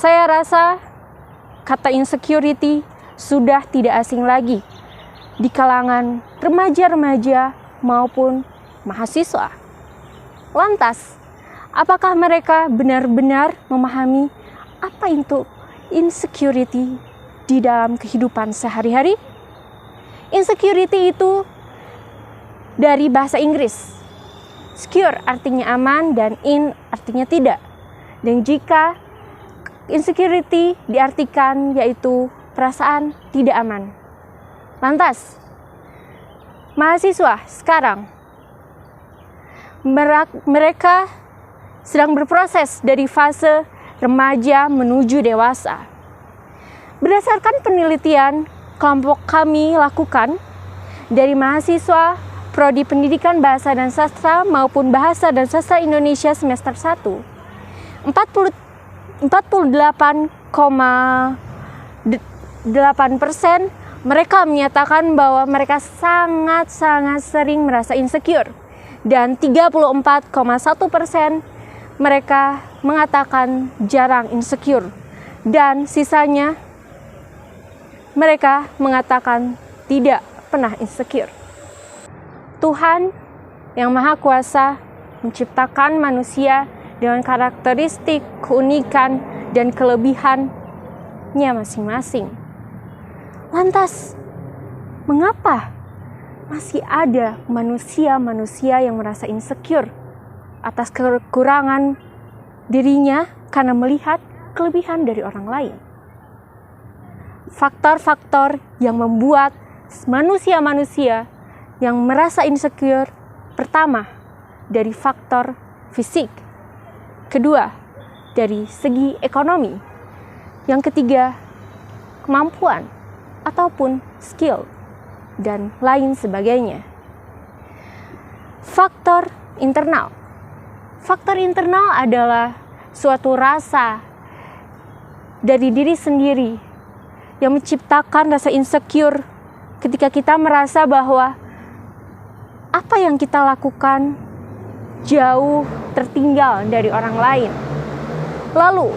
Saya rasa kata insecurity sudah tidak asing lagi di kalangan remaja-remaja maupun mahasiswa. Lantas, apakah mereka benar-benar memahami apa itu insecurity di dalam kehidupan sehari-hari? Insecurity itu dari bahasa Inggris. Secure artinya aman dan in artinya tidak. Dan jika insecurity diartikan yaitu perasaan tidak aman. Lantas, mahasiswa sekarang mereka sedang berproses dari fase remaja menuju dewasa. Berdasarkan penelitian kelompok kami lakukan dari mahasiswa Prodi Pendidikan Bahasa dan Sastra maupun Bahasa dan Sastra Indonesia semester 1, 48,8% mereka menyatakan bahwa mereka sangat-sangat sering merasa insecure. Dan 34,1% mereka mengatakan jarang insecure. Dan sisanya mereka mengatakan tidak pernah insecure. Tuhan yang Maha Kuasa menciptakan manusia dengan karakteristik, keunikan, dan kelebihannya masing-masing. Lantas, mengapa masih ada manusia-manusia yang merasa insecure atas kekurangan dirinya karena melihat kelebihan dari orang lain? Faktor-faktor yang membuat manusia-manusia yang merasa insecure, pertama, dari faktor fisik. Kedua, dari segi ekonomi. Yang ketiga, kemampuan ataupun skill dan lain sebagainya. Faktor internal. Faktor internal adalah suatu rasa dari diri sendiri yang menciptakan rasa insecure ketika kita merasa bahwa apa yang kita lakukan jauh tertinggal dari orang lain. Lalu,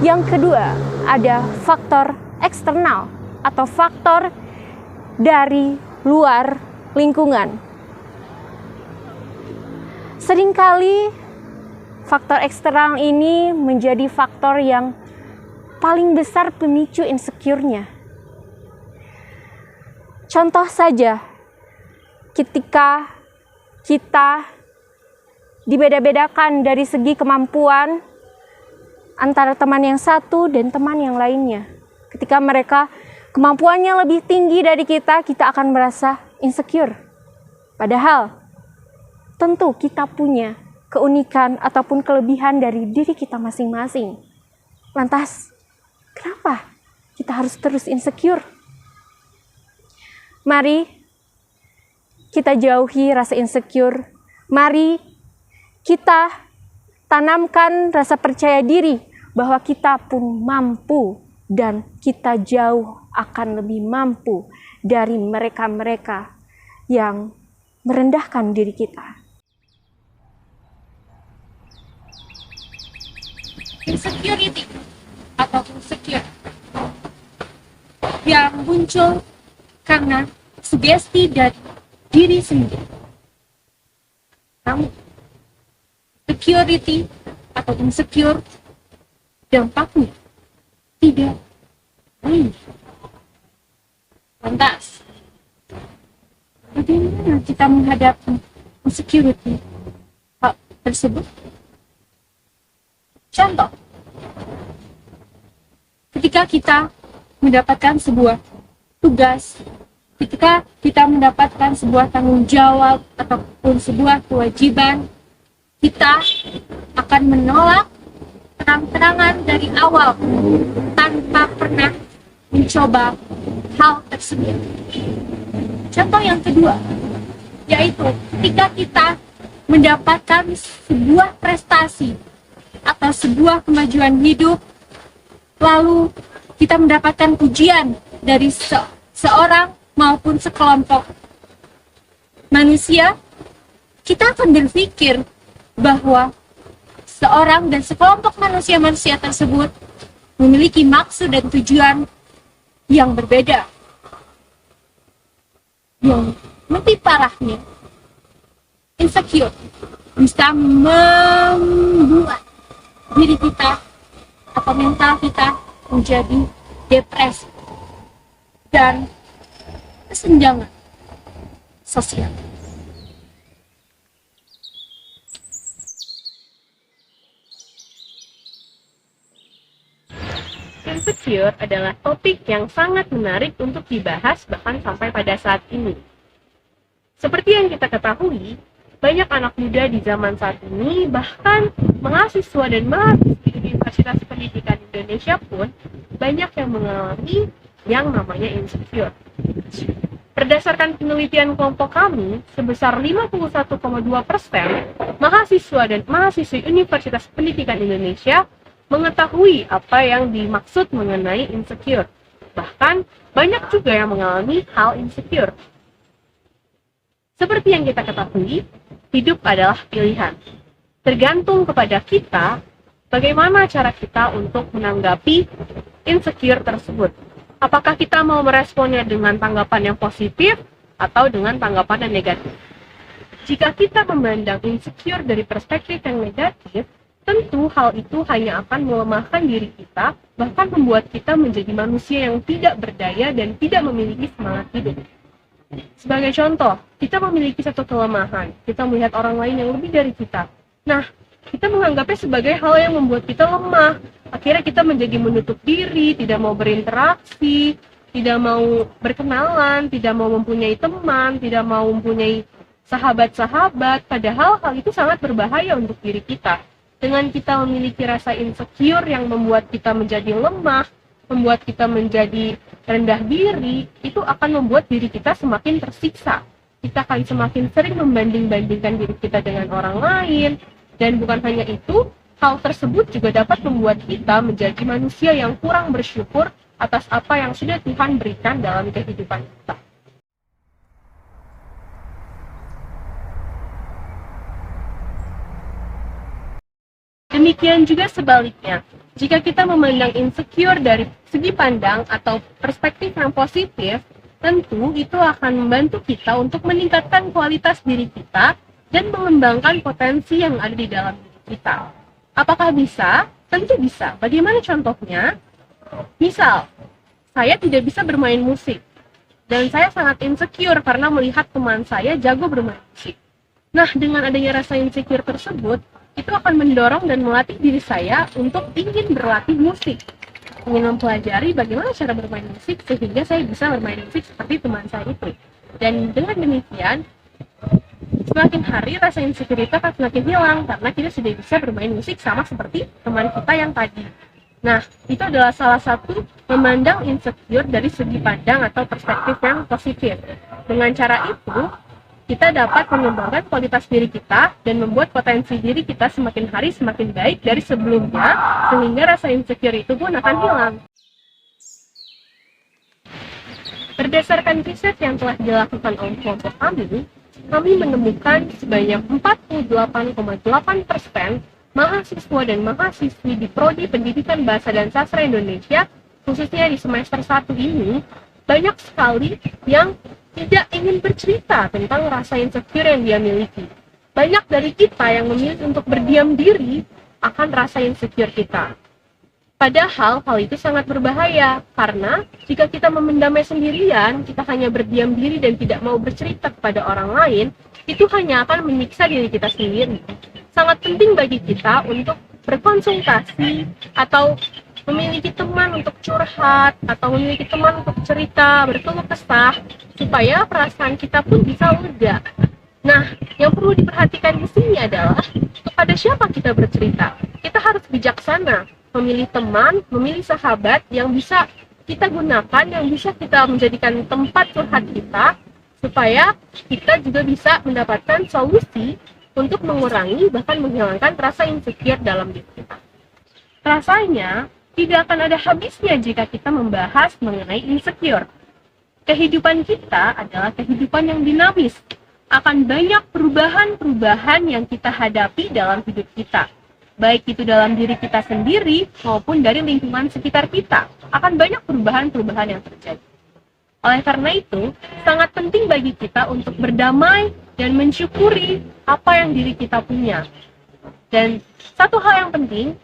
yang kedua ada faktor eksternal atau faktor dari luar lingkungan. Seringkali faktor eksternal ini menjadi faktor yang paling besar pemicu insecure-nya. Contoh saja, ketika kita dibeda-bedakan dari segi kemampuan antara teman yang satu dan teman yang lainnya. Ketika mereka kemampuannya lebih tinggi dari kita, kita akan merasa insecure. Padahal, tentu kita punya keunikan ataupun kelebihan dari diri kita masing-masing. Lantas, kenapa kita harus terus insecure? Mari kita jauhi rasa insecure. Mari kita tanamkan rasa percaya diri bahwa kita pun mampu dan kita jauh akan lebih mampu dari mereka-mereka yang merendahkan diri kita. Insecurity atau insecure yang muncul karena sugesti dari diri sendiri. Namun, security atau insecure dampaknya tidak baik. Lantas, bagaimana kita menghadapi insecurity hal tersebut? Contoh, ketika kita mendapatkan sebuah tugas, ketika kita mendapatkan sebuah tanggung jawab ataupun sebuah kewajiban, kita akan menolak terang-terangan dari awal tanpa pernah mencoba hal tersebut. Contoh yang kedua, yaitu ketika kita mendapatkan sebuah prestasi atau sebuah kemajuan hidup, lalu kita mendapatkan pujian dari seorang maupun sekelompok manusia, kita akan berpikir bahwa seorang dan sekelompok manusia-manusia tersebut memiliki maksud dan tujuan yang berbeda. Yang lebih parahnya, insecure bisa membuat diri kita atau mental kita menjadi depresi dan kesenjangan sosial. Insecure adalah topik yang sangat menarik untuk dibahas bahkan sampai pada saat ini. Seperti yang kita ketahui, banyak anak muda di zaman saat ini, bahkan mahasiswa dan mahasiswi Universitas Pendidikan Indonesia pun banyak yang mengalami yang namanya insecure. Berdasarkan penelitian kelompok kami, sebesar 51,2% mahasiswa dan mahasiswi Universitas Pendidikan Indonesia mengetahui apa yang dimaksud mengenai insecure. Bahkan, banyak juga yang mengalami hal insecure. Seperti yang kita ketahui, hidup adalah pilihan. Tergantung kepada kita, bagaimana cara kita untuk menanggapi insecure tersebut. Apakah kita mau meresponnya dengan tanggapan yang positif atau dengan tanggapan yang negatif? Jika kita memandang insecure dari perspektif yang negatif, tentu hal itu hanya akan melemahkan diri kita, bahkan membuat kita menjadi manusia yang tidak berdaya dan tidak memiliki semangat hidup. Sebagai contoh, kita memiliki satu kelemahan, kita melihat orang lain yang lebih dari kita. Nah, kita menganggapnya sebagai hal yang membuat kita lemah. Akhirnya kita menjadi menutup diri, tidak mau berinteraksi, tidak mau berkenalan, tidak mau mempunyai teman, tidak mau mempunyai sahabat-sahabat, padahal hal itu sangat berbahaya untuk diri kita. Dengan kita memiliki rasa insecure yang membuat kita menjadi lemah, membuat kita menjadi rendah diri, itu akan membuat diri kita semakin tersiksa. Kita akan semakin sering membanding-bandingkan diri kita dengan orang lain, dan bukan hanya itu, hal tersebut juga dapat membuat kita menjadi manusia yang kurang bersyukur atas apa yang sudah Tuhan berikan dalam kehidupan kita. Demikian juga sebaliknya, jika kita memandang insecure dari segi pandang atau perspektif yang positif, tentu itu akan membantu kita untuk meningkatkan kualitas diri kita dan mengembangkan potensi yang ada di dalam diri kita. Apakah bisa? Tentu bisa. Bagaimana contohnya? Misal, saya tidak bisa bermain musik, dan saya sangat insecure karena melihat teman saya jago bermain musik. Nah, dengan adanya rasa insecure tersebut, itu akan mendorong dan melatih diri saya untuk ingin berlatih musik, ingin mempelajari bagaimana cara bermain musik sehingga saya bisa bermain musik seperti teman saya itu. Dan dengan demikian, semakin hari rasa insecure itu akan semakin hilang karena kita sudah bisa bermain musik sama seperti teman kita yang tadi. Nah, itu adalah salah satu memandang insecure dari segi pandang atau perspektif yang positif. Dengan cara itu, kita dapat mengembangkan kualitas diri kita dan membuat potensi diri kita semakin hari semakin baik dari sebelumnya, sehingga rasa insecure itu pun akan hilang. Berdasarkan riset yang telah dilakukan oleh kelompok kami menemukan sebanyak 48,8% mahasiswa dan mahasiswi di Prodi Pendidikan Bahasa dan Sastra Indonesia, khususnya di semester 1 ini, banyak sekali yang tidak ingin bercerita tentang rasa insecure yang dia miliki. Banyak dari kita yang memilih untuk berdiam diri akan rasa insecure kita. Padahal hal itu sangat berbahaya, karena jika kita memendamnya sendirian, kita hanya berdiam diri dan tidak mau bercerita kepada orang lain, itu hanya akan menyiksa diri kita sendiri. Sangat penting bagi kita untuk berkonsultasi atau memiliki teman untuk curhat atau memiliki teman untuk cerita, berkeluh kesah, supaya perasaan kita pun bisa lega. Nah, yang perlu diperhatikan di sini adalah kepada siapa kita bercerita. Kita harus bijaksana, memilih teman, memilih sahabat yang bisa kita gunakan, yang bisa kita menjadikan tempat curhat kita, supaya kita juga bisa mendapatkan solusi untuk mengurangi bahkan menghilangkan rasa insecure dalam diri kita. Rasanya tidak akan ada habisnya jika kita membahas mengenai insecure. Kehidupan kita adalah kehidupan yang dinamis. Akan banyak perubahan-perubahan yang kita hadapi dalam hidup kita. baik itu dalam diri kita sendiri maupun dari lingkungan sekitar kita, akan banyak perubahan-perubahan yang terjadi. Oleh karena itu, sangat penting bagi kita untuk berdamai dan mensyukuri apa yang diri kita punya. Dan satu hal yang penting,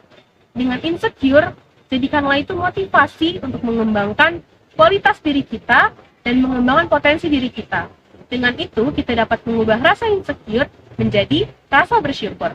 dengan insecure, jadikanlah itu motivasi untuk mengembangkan kualitas diri kita dan mengembangkan potensi diri kita. Dengan itu, kita dapat mengubah rasa insecure menjadi rasa bersyukur.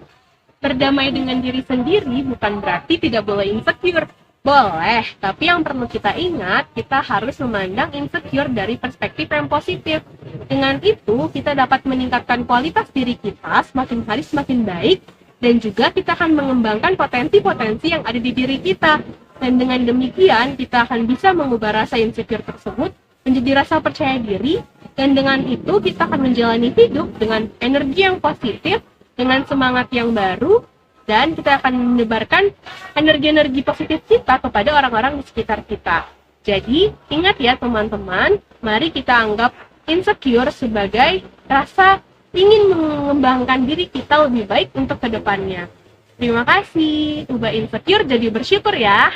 Berdamai dengan diri sendiri bukan berarti tidak boleh insecure. Boleh, tapi yang perlu kita ingat, kita harus memandang insecure dari perspektif yang positif. Dengan itu, kita dapat meningkatkan kualitas diri kita semakin hari semakin baik, dan juga kita akan mengembangkan potensi-potensi yang ada di diri kita. Dan dengan demikian, kita akan bisa mengubah rasa insecure tersebut menjadi rasa percaya diri, dan dengan itu kita akan menjalani hidup dengan energi yang positif, dengan semangat yang baru, dan kita akan menyebarkan energi-energi positif kita kepada orang-orang di sekitar kita. Jadi, ingat ya teman-teman, mari kita anggap insecure sebagai rasa ingin mengembangkan diri kita lebih baik untuk kedepannya. Terima kasih, ubah insecure jadi bersyukur ya.